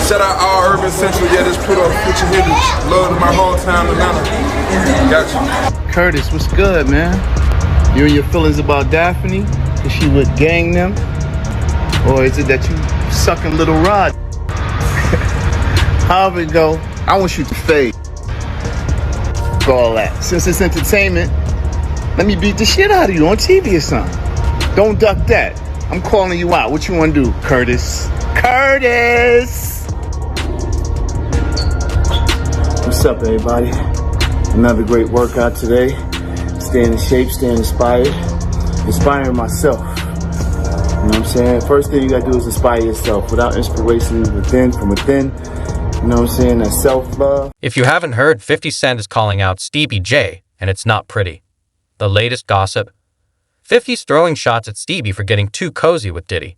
Shout out all Urban Central, yeah, this put up Future Hitters. Love to my hometown, Atlanta. Got you. Curtis, what's good, man? You and your feelings about Daphne? Is she would gang them? Or is it that you sucking little rod? However it go, I want you to fade. All that. Since it's entertainment, let me beat the shit out of you on TV or something. Don't duck that. I'm calling you out. What you want to do, Curtis? Curtis! What's up, everybody? Another great workout today. Staying in shape, staying inspired. Inspiring myself. You know what I'm saying? First thing you gotta do is inspire yourself. Without inspiration from within, you know what I'm saying? That self-love. If you haven't heard, 50 Cent is calling out Stevie J, and it's not pretty. The latest gossip. 50's throwing shots at Stevie for getting too cozy with Diddy.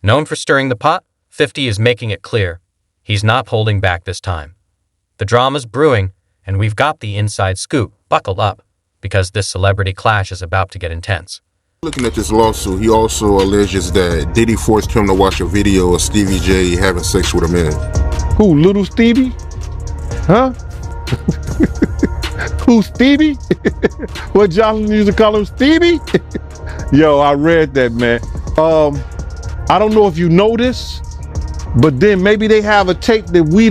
Known for stirring the pot, 50 is making it clear he's not holding back this time. The drama's brewing, and we've got the inside scoop. Buckle up, because this celebrity clash is about to get intense. Looking at this lawsuit, he also alleges that Diddy forced him to watch a video of Stevie J having sex with a man. Who, little Stevie? Huh? Who, Stevie? What Johnson used to call him, Stevie? Yo, I read that, man. I don't know if you know this, but then maybe they have a tape that we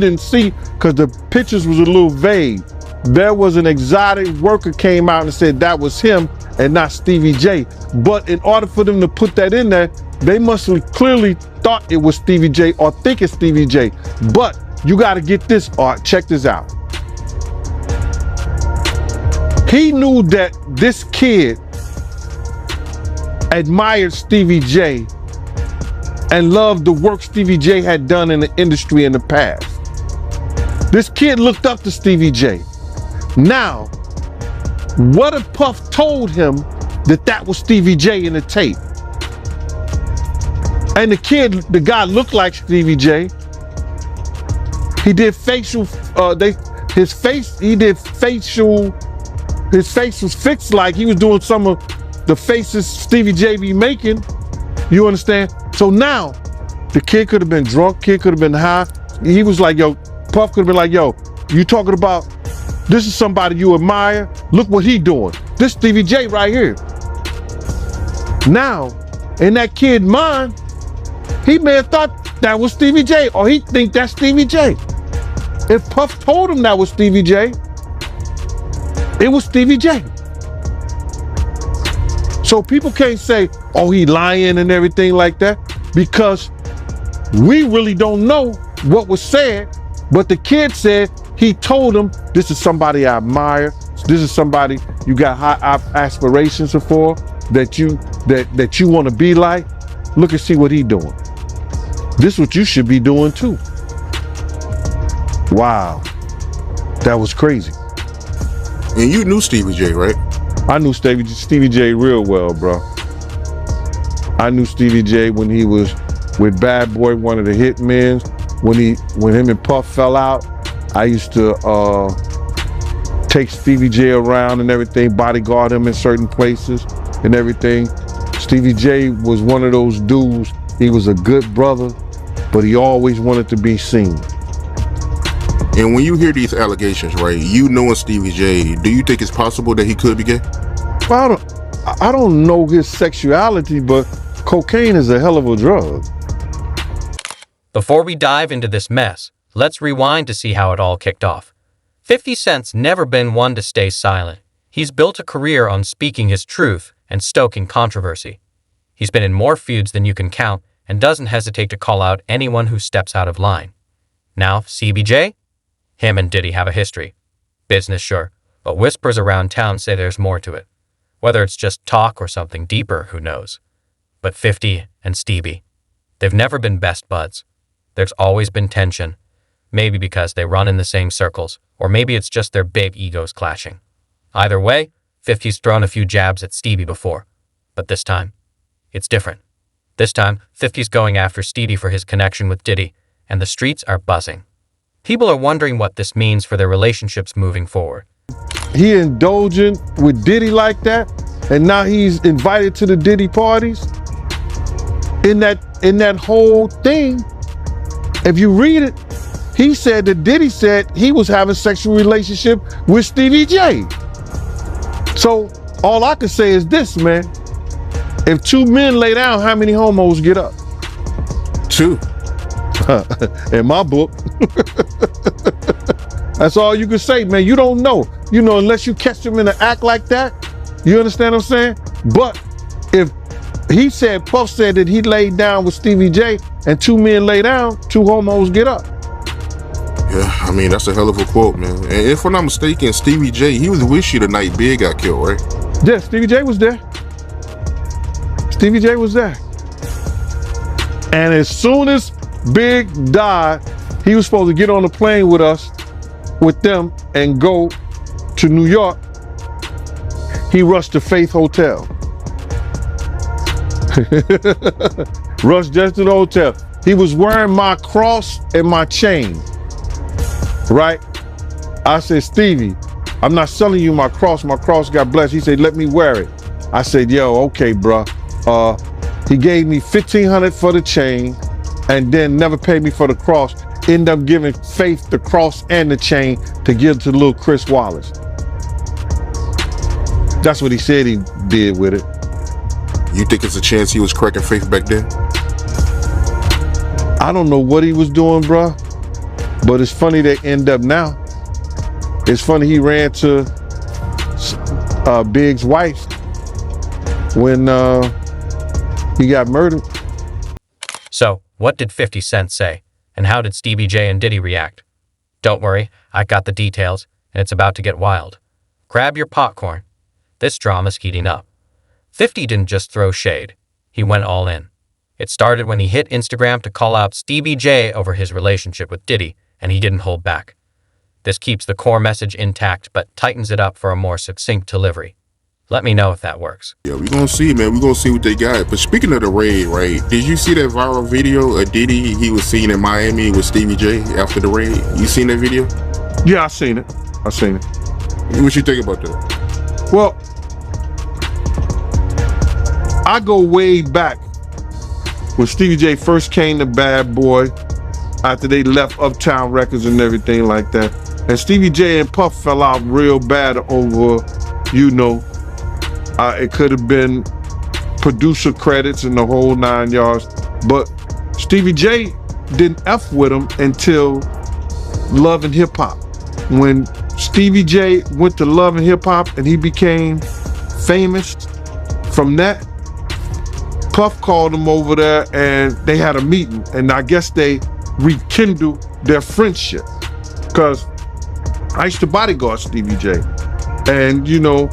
didn't see because the pictures was a little vague. There was an exotic worker came out and said that was him and not Stevie J. But in order for them to put that in there, they must have clearly thought it was Stevie J or think it's Stevie J. But you got to get this, Art. Check this out. He knew that this kid admired Stevie J and loved the work Stevie J had done in the industry in the past. This kid looked up to Stevie J. Now, what if Puff told him that was Stevie J in the tape? And the guy looked like Stevie J. He did facial, his face was fixed like he was doing some of the faces Stevie J be making. You understand? So now, the kid could have been drunk, kid could have been high. He was like, yo, Puff could have been like, yo, you talking about, this is somebody you admire? Look what he doing. This Stevie J right here. Now, in that kid's mind, he may have thought that was Stevie J, or he think that's Stevie J. If Puff told him that was Stevie J, it was Stevie J. So people can't say, oh, he lying and everything like that, because we really don't know what was said, but the kid said he told him, this is somebody I admire, this is somebody you got high aspirations for, that you want to be like. Look and see what he doing. This is what you should be doing too. Wow, that was crazy. And you knew Stevie J, right? I knew Stevie J real well, bro. I knew Stevie J when he was with Bad Boy, one of the hitmen. When him and Puff fell out, I used to take Stevie J around and everything, bodyguard him in certain places and everything. Stevie J was one of those dudes. He was a good brother, but he always wanted to be seen. And when you hear these allegations, right, you knowing Stevie J, do you think it's possible that he could be gay? Well, I don't know his sexuality, but cocaine is a hell of a drug. Before we dive into this mess, let's rewind to see how it all kicked off. 50 Cent's never been one to stay silent. He's built a career on speaking his truth and stoking controversy. He's been in more feuds than you can count and doesn't hesitate to call out anyone who steps out of line. Now, CBJ? Him and Diddy have a history. Business, sure, but whispers around town say there's more to it. Whether it's just talk or something deeper, who knows. But 50 and Stevie, they've never been best buds. There's always been tension. Maybe because they run in the same circles, or maybe it's just their big egos clashing. Either way, 50's thrown a few jabs at Stevie before. But this time, it's different. This time, 50's going after Stevie for his connection with Diddy, and the streets are buzzing. People are wondering what this means for their relationships moving forward. He indulgent with Diddy like that, and now he's invited to the Diddy parties. In that whole thing, If you read it, he said that Diddy said he was having sexual relationship with Stevie J. So all I can say is this, man. If two men lay down, how many homos get up? 2. In my book. That's all you can say, man. You don't know. You know, unless you catch them in an act like that. You understand what I'm saying? But if he said, Puff said that he laid down with Stevie J and two men lay down, two homos get up. Yeah, I mean, that's a hell of a quote, man. And if I'm not mistaken, Stevie J, he was with you the night Big got killed, right? Yeah, Stevie J was there. Stevie J was there. And as soon as Big died, he was supposed to get on the plane with us, with them, and go to New York. He rushed to Faith Hotel. Rushed just to the hotel. He was wearing my cross and my chain, right? I said, Stevie, I'm not selling you my cross. My cross got blessed. He said, let me wear it. I said, yo, okay, bro. He gave me $1,500 for the chain and then never paid me for the cross. Ended up giving Faith the cross and the chain to give to little Chris Wallace. That's what he said he did with it. You think it's a chance he was cracking Faith back then? I don't know what he was doing, bro, but it's funny they end up now. It's funny he ran to Big's wife when he got murdered. So, what did 50 Cent say? And how did Stevie J and Diddy react? Don't worry, I got the details, and it's about to get wild. Grab your popcorn. This drama's heating up. 50 didn't just throw shade. He went all in. It started when he hit Instagram to call out Stevie J over his relationship with Diddy, and he didn't hold back. This keeps the core message intact, but tightens it up for a more succinct delivery. Let me know if that works. Yeah, we're gonna see, man. We're gonna see what they got. But speaking of the raid, right? Did you see that viral video of Diddy? He was seen in Miami with Stevie J after the raid. You seen that video? Yeah, I seen it. What you think about that? Well, I go way back when Stevie J first came to Bad Boy after they left Uptown Records and everything like that. And Stevie J and Puff fell out real bad over, you know, it could have been producer credits and the whole 9 yards. But Stevie J didn't F with him until Love and Hip Hop. When Stevie J went to Love and Hip Hop and he became famous from that, Puff called him over there and they had a meeting, and I guess they rekindled their friendship. Cause I used to bodyguard Stevie J and, you know,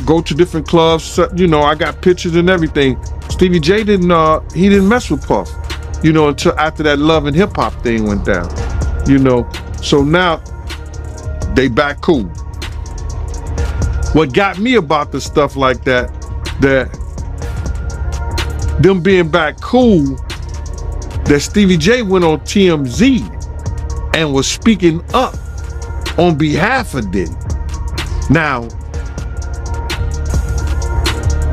go to different clubs, you know, I got pictures and everything. Stevie J didn't mess with Puff, you know, until after that Love and Hip Hop thing went down, you know. So now they back cool. What got me about the stuff like that them being back cool, that Stevie J went on TMZ and was speaking up on behalf of Diddy. Now,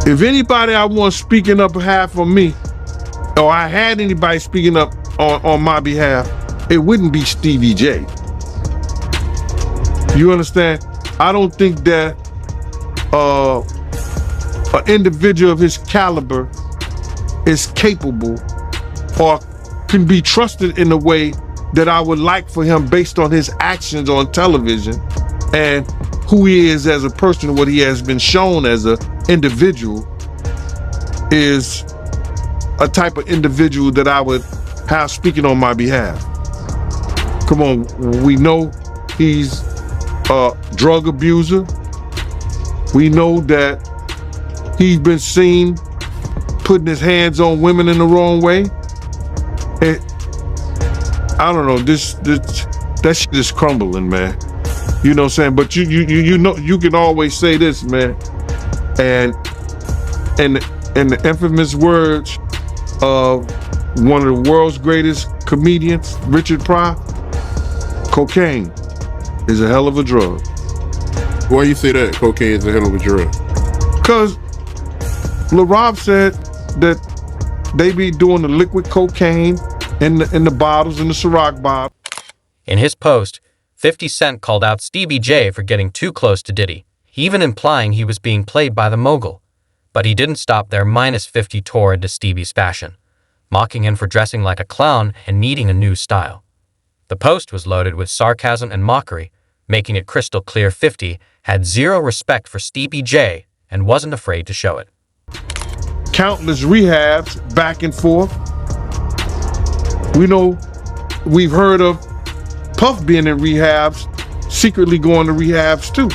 if anybody I want speaking up behalf of me, or I had anybody speaking up on my behalf, it wouldn't be Stevie J. You understand? I don't think that an individual of his caliber is capable or can be trusted in a way that I would like for him based on his actions on television and who he is as a person, what he has been shown as an individual is a type of individual that I would have speaking on my behalf. Come on, we know he's a drug abuser. We know that he's been seen putting his hands on women in the wrong way. And I don't know, that shit is crumbling, man. You know what I'm saying? But you know, you can always say this, man. And the infamous words of one of the world's greatest comedians, Richard Pryor, cocaine is a hell of a drug. Why you say that? Cocaine is a hell of a drug? Because Lil Rob said that they be doing the liquid cocaine in the bottles, in the Ciroc bottle. In his post, 50 Cent called out Stevie J for getting too close to Diddy, even implying he was being played by the mogul. But he didn't stop their -50 tour into Stevie's fashion, mocking him for dressing like a clown and needing a new style. The post was loaded with sarcasm and mockery, making it crystal clear 50 had zero respect for Stevie J and wasn't afraid to show it. Countless rehabs back and forth. We've heard of Puff being in rehabs, secretly going to rehabs too.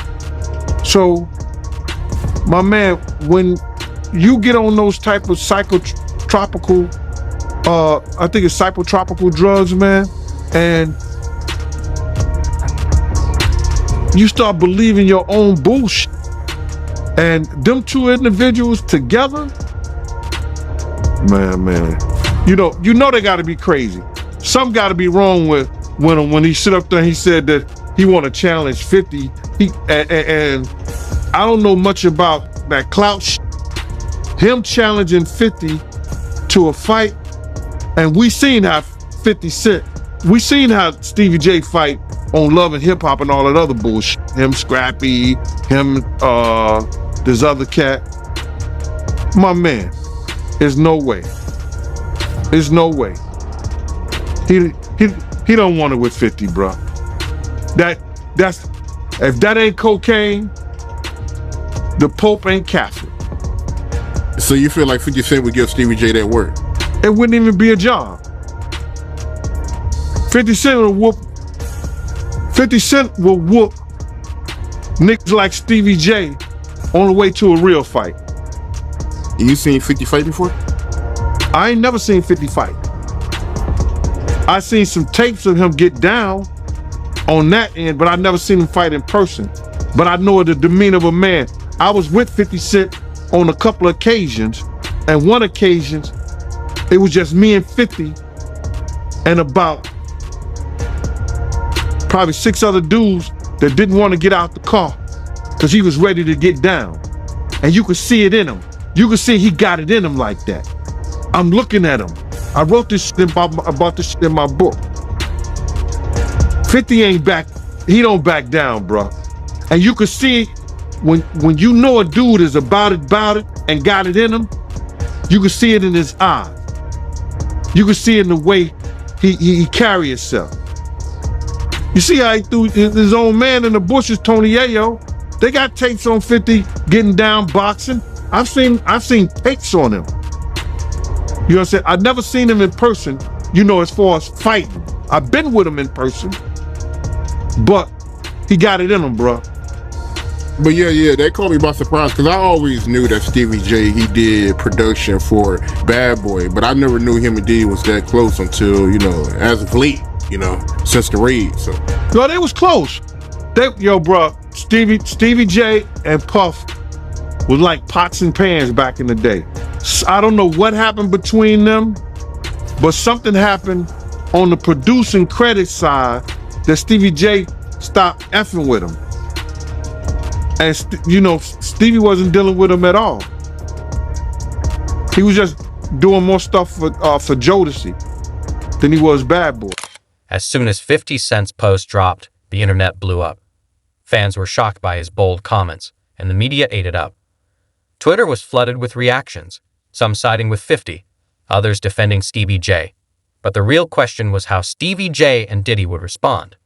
So, my man, when you get on those type of psychotropical, I think it's psychotropical drugs, man, and you start believing your own bullshit, and them two individuals together, man, you know they gotta be crazy. Something gotta be wrong with when he sit up there and he said that he want to challenge 50. And I don't know much about that clout shit. Him challenging 50 to a fight, and we seen how 50 Cent, we seen how Stevie J fight on Love and Hip Hop and all that other bullshit. Him Scrappy, him this other cat. My man, there's no way. There's no way. He don't want it with 50, bro. That's if that ain't cocaine, the Pope ain't Catholic. So you feel like 50 Cent would give Stevie J that work? It wouldn't even be a job. 50 Cent will whoop niggas like Stevie J on the way to a real fight. You seen 50 fight before? I ain't never seen 50 fight. I seen some tapes of him get down on that end, but I never seen him fight in person. But I know the demeanor of a man. I was with 50 Cent on a couple of occasions, and one occasion, it was just me and 50 and about probably 6 other dudes that didn't want to get out the car because he was ready to get down. And you could see it in him. You could see he got it in him like that. I'm looking at him. I wrote this shit about this shit in my book. 50 ain't back. He don't back down, bro. And you could see when you know a dude is about it and got it in him, you can see it in his eye. You can see it in the way he carry himself. You see how he threw his own man in the bushes, Tony Yayo. They got tapes on 50 getting down boxing. I've seen tapes on him. You know what I'm saying? I've never seen him in person, as far as fighting. I've been with him in person, but he got it in him, bro. But yeah, that caught me by surprise because I always knew that Stevie J, he did production for Bad Boy, but I never knew him and Diddy was that close until, as of late, since the raid. So. No, they was close. Bro, Stevie J and Puff was like pots and pans back in the day. I don't know what happened between them, but something happened on the producing credit side that Stevie J stopped effing with him. And Stevie wasn't dealing with him at all. He was just doing more stuff for Jodeci than he was Bad Boy. As soon as 50 Cent's post dropped, the internet blew up. Fans were shocked by his bold comments, and the media ate it up. Twitter was flooded with reactions, some siding with 50, others defending Stevie J. But the real question was how Stevie J and Diddy would respond.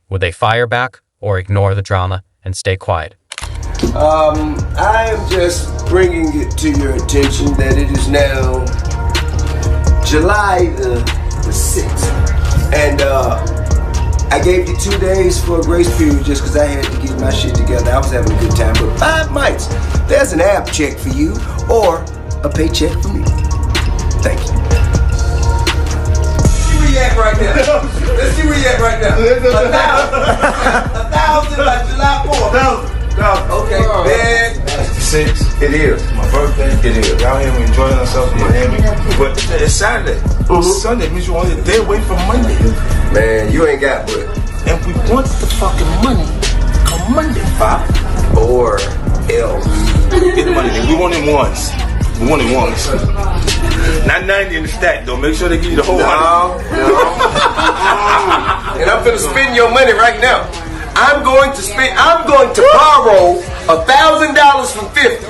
Would they fire back or ignore the drama and stay quiet? I am just bringing it to your attention that it is now July the 6th. And I gave you 2 days for a grace period just because I had to get my shit together. I was having a good time. But 5 mics, there's an app check for you or a paycheck for me. Thank you. Let's see where you at right now. Let's see where you at right now. 1,000 by July 4th. Okay, man. 6. It is. My birthday. It is. Y'all here, we enjoying ourselves in Miami. But it's Saturday. Sunday means you're only a day away from Monday. Man, you ain't got but. And we want the fucking money come Monday, Pop. Or else. Get the money, then we want it once. One and one. Not 90 in the stack, though. Make sure they give you the whole 100. And I'm gonna spend your money right now. I'm going to borrow $1,000 from 50.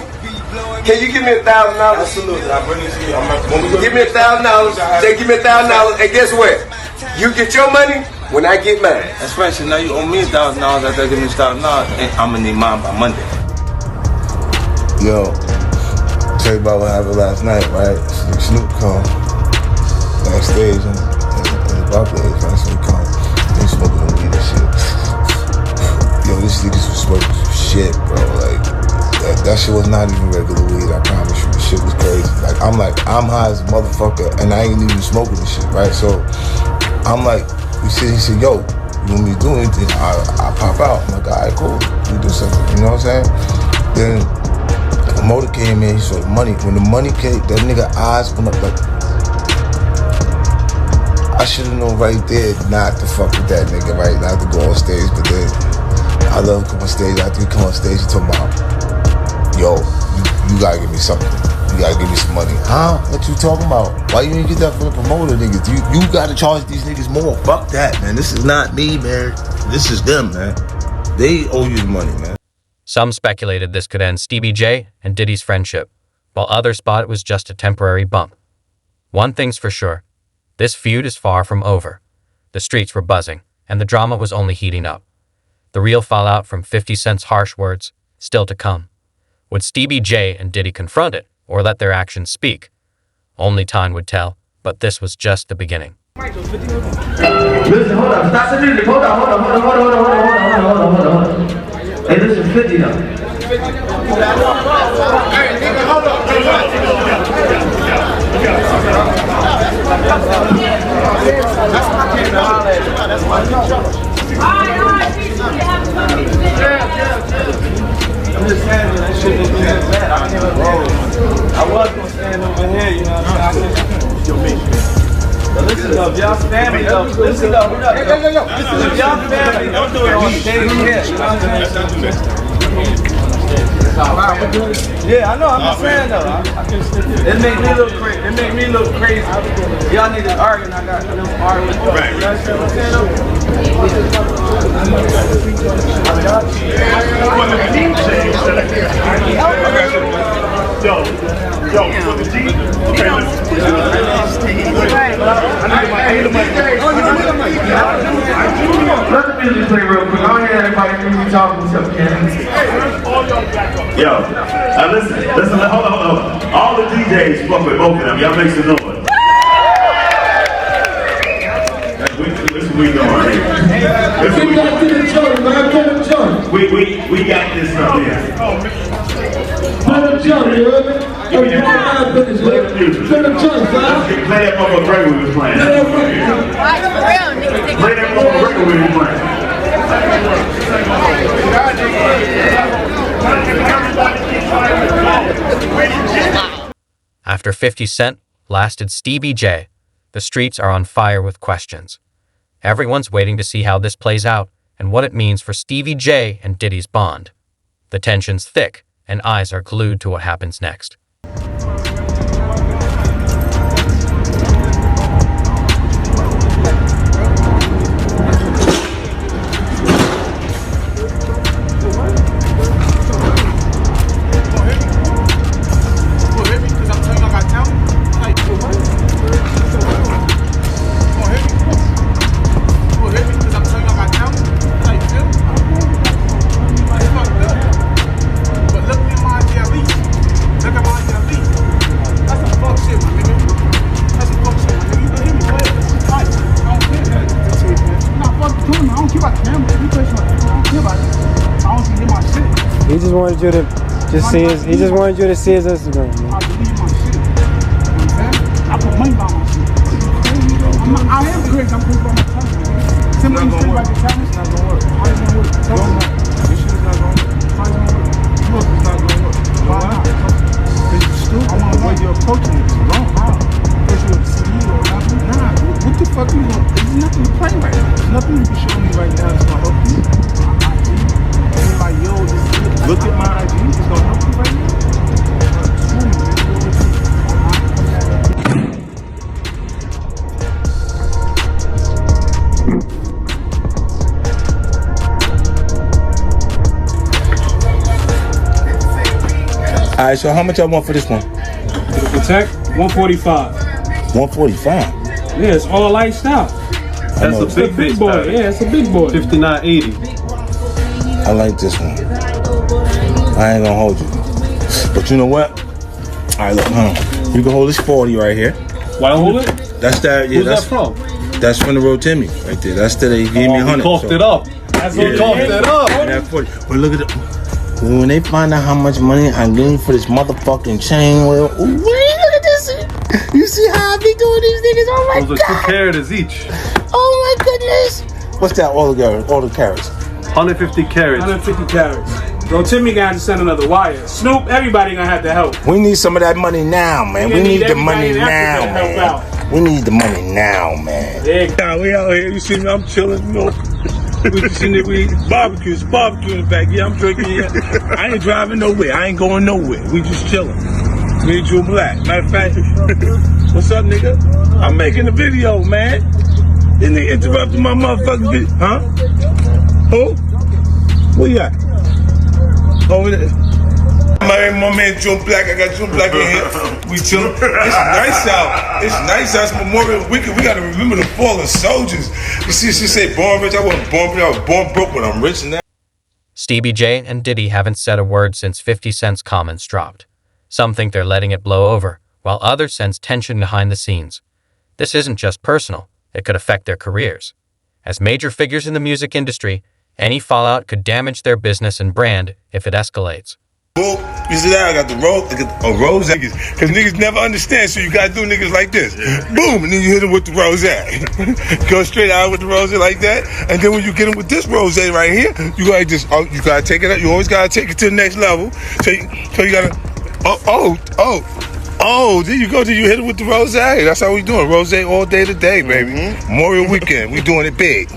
Can you give me $1,000? Absolutely. I'll bring it to you. Give me $1,000. They give me $1,000. And guess what? You get your money when I get mine. That's right. So now you owe me $1,000 after I give me $1,000, and I'm gonna need mine by Monday. Yo, tell you about what happened last night, right? Snoop come backstage and about that. Snoop come. They smoking the weed and shit. Yo, this niggas was smoking some shit, bro. Like, that shit was not even regular weed, I promise you. The shit was crazy. Like, I'm high as a motherfucker, and I ain't even smoking this shit, right? So, I'm like, he said, yo, you want me to do anything? I pop out. I'm like, all right, cool. We do something, you know what I'm saying? Then, the promoter came in, he saw the money. When the money came, that nigga eyes went up like, I should have known right there not to fuck with that nigga, right? Not to go on stage, but then I let him come on stage. After he come on stage, he told me, yo, you gotta give me something. You gotta give me some money. Huh? What you talking about? Why you didn't get that from the promoter, niggas? You gotta charge these niggas more. Fuck that, man. This is not me, man. This is them, man. They owe you the money, man. Some speculated this could end Stevie J and Diddy's friendship, while others thought it was just a temporary bump. One thing's for sure, this feud is far from over. The streets were buzzing, and the drama was only heating up. The real fallout from 50 Cent's harsh words still to come. Would Stevie J and Diddy confront it, or let their actions speak? Only time would tell, but this was just the beginning. Listen, hold on, stop the music, hold on. Hey, listen, 50 now. I'm just saying that shit didn't get bad. I can't roll. I was gonna stand over here, you know what I'm saying? But listen up, y'all family up. Listen up, what up? Yo. Listen up, y'all family. Don't do it on stage here. You know what I'm saying? Yeah, I know. I'm just saying though. It make me look crazy. Y'all niggas arguing. I got them arguing. Right. You understand what I'm saying though? Yo, for the G. Okay, Let the music play real quick. I don't hear everybody really talking to each other. Yo, now listen, hold on. All the DJs fuck with both of them. Y'all make some noise. This we know right here. We got this stuff here. Play that motherfucker record we was playing. Play that motherfucker record we was playing. After 50 Cent blasted Stevie J, the streets are on fire with questions. Everyone's waiting to see how this plays out and what it means for Stevie J and Diddy's bond. The tension's thick, and eyes are glued to what happens next. He just wanted you to see his Instagram, man. I put money by my shit. I am crazy. I'm crazy by my talent. Simply straight by the talent. It's not gonna work. Why is it gonna work? This shit is not gonna work. Why is it gonna work? Look, it's not gonna work. Why not? Because you're stupid. I want the way you're approaching it. It's wrong. How? Because you're a CEO or nothing? Nah. What the fuck you want? There's nothing to play right now. There's nothing you can show me right now that's gonna help you. Like, yo, just look at my IG. It's gonna help you right now. right, so how much I want for this one? For the Protect, 145. 145. Yeah, it's all iced out. That's a big boy. Yeah, it's a big boy. 59.80. I like this one. I ain't gonna hold you. But you know what? All right, look, you can hold this 40 right here. Why hold it? That's that. Yeah, Who's that's that from? That's from the Rotimi right there. That's that they gave me 100. Coughed it up. That's He coughed it up. And that 40. But look at it. When they find out how much money I'm getting for this motherfucking chain, well, wait, look at this. You see how I be doing these niggas? Oh my Those god. are 2 carats each. Oh my goodness. What's that? All the carats. 150 carats. 150 carats. Bro, Timmy gonna have to send another wire. Snoop, everybody gonna have to help. We need some of that money now, man. We need the money now, man. We need the money now, man. Nah, we out here. You see me? I'm chilling. You know, we just in there. We barbecue in the back. Yeah, I'm drinking. Yeah. I ain't driving nowhere. I ain't going nowhere. We just chilling. Me and Drew Black. Matter of fact, what's up, nigga? I'm making a video, man. This nigga interrupted my motherfucking video. Huh? Who? Where you at? Over there. My man Joe Black, I got Joe Black in here. We chillin'. It's nice out. It's nice out. It's Memorial Weekend. We gotta remember the fallen soldiers. You see, she said born rich. I wasn't born rich. I was born broke, but I'm rich now. Stevie J and Diddy haven't said a word since 50 Cent's comments dropped. Some think they're letting it blow over, while others sense tension behind the scenes. This isn't just personal. It could affect their careers. As major figures in the music industry, any fallout could damage their business and brand if it escalates. You see that? I got the rose niggas. Because niggas never understand, so you gotta do niggas like this. Boom, and then you hit them with the rose. Go straight out with the rose like that. And then when you get them with this rose right here, you gotta just, you gotta take it up. You always gotta take it to the next level. So you gotta, there you go. Then you hit it with the rose. That's how we doing. Rose all day today, baby. Memorial Weekend. We doing it big.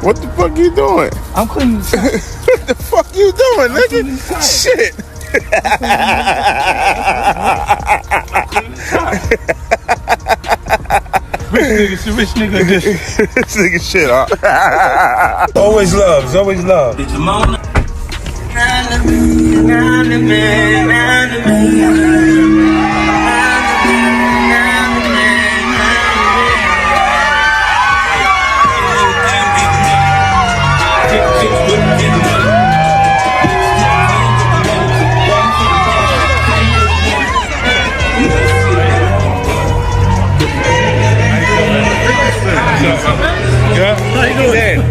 What the fuck you doing? I'm cleaning the shop. What the fuck you doing, nigga? Shit. Rich nigga. This nigga shit, huh? Always love. Always love.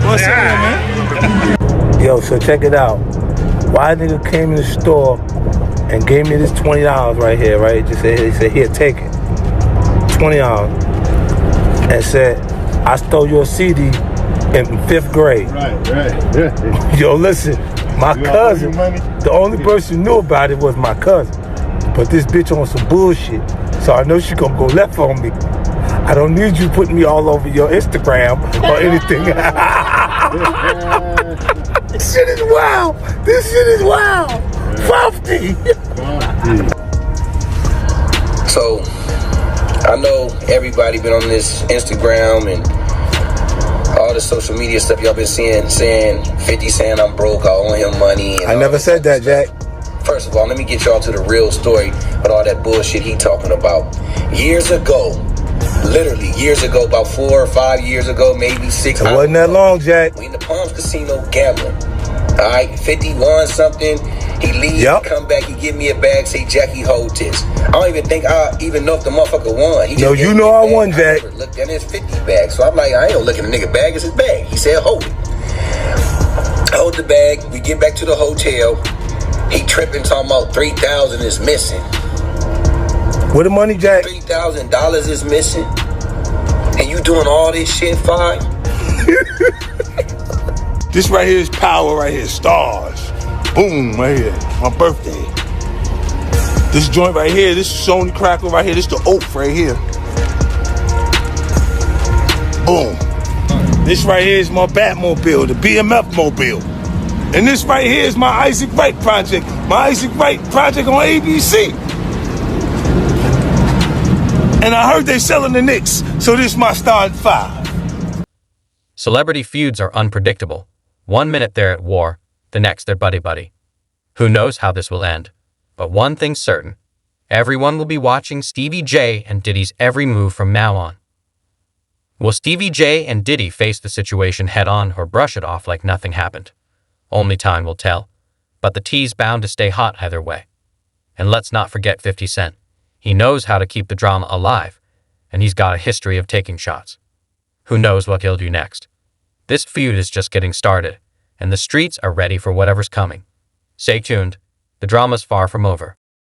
What's up, man? Yo, so check it out. Why nigga came in the store and gave me this $20 right here, right? He said, here, take it. $20. And said, I stole your CD in 5th grade. Right. Yo, listen, my cousin, the only person who knew about it was my cousin. But this bitch on some bullshit, so I know she gonna go left on me. I don't need you putting me all over your Instagram or anything. This shit is wild. This shit is wild. 50. So, I know everybody been on this Instagram and all the social media stuff y'all been seeing, saying 50 saying I'm broke, I owe him money. I never said that, Jack. First of all, let me get y'all to the real story with all that bullshit he talking about. Years ago, literally years ago, about 4 or 5 years ago, maybe 6. It wasn't that long, Jack. We in the Palms Casino gambling. All right, 51 something. He leaves, come back, he give me a bag, say, Jackie, hold this. I don't even think I even know if the motherfucker won. He no, you know I won, Jack. I looked at his 50 bag, so I'm like, I ain't gonna look at the nigga bag, it's his bag. He said, hold it. I hold the bag, we get back to the hotel. He tripping, talking about 3,000 is missing. Where the money, Jack? $3,000 is missing. And you doing all this shit, fine? This right here is power right here, stars. Boom, right here, my birthday. This joint right here, this Sony crackle right here, this the oak right here. Boom. This right here is my Batmobile, the BMF mobile. And this right here is my Isaac Wright project. My Isaac Wright project on ABC. And I heard they selling the Knicks, so this is my starting 5. Celebrity feuds are unpredictable. 1 minute they're at war, the next they're buddy-buddy. Who knows how this will end? But one thing's certain, everyone will be watching Stevie J and Diddy's every move from now on. Will Stevie J and Diddy face the situation head-on or brush it off like nothing happened? Only time will tell, but the tea's bound to stay hot either way. And let's not forget 50 Cent. He knows how to keep the drama alive, and he's got a history of taking shots. Who knows what he'll do next? This feud is just getting started, and the streets are ready for whatever's coming. Stay tuned. The drama's far from over.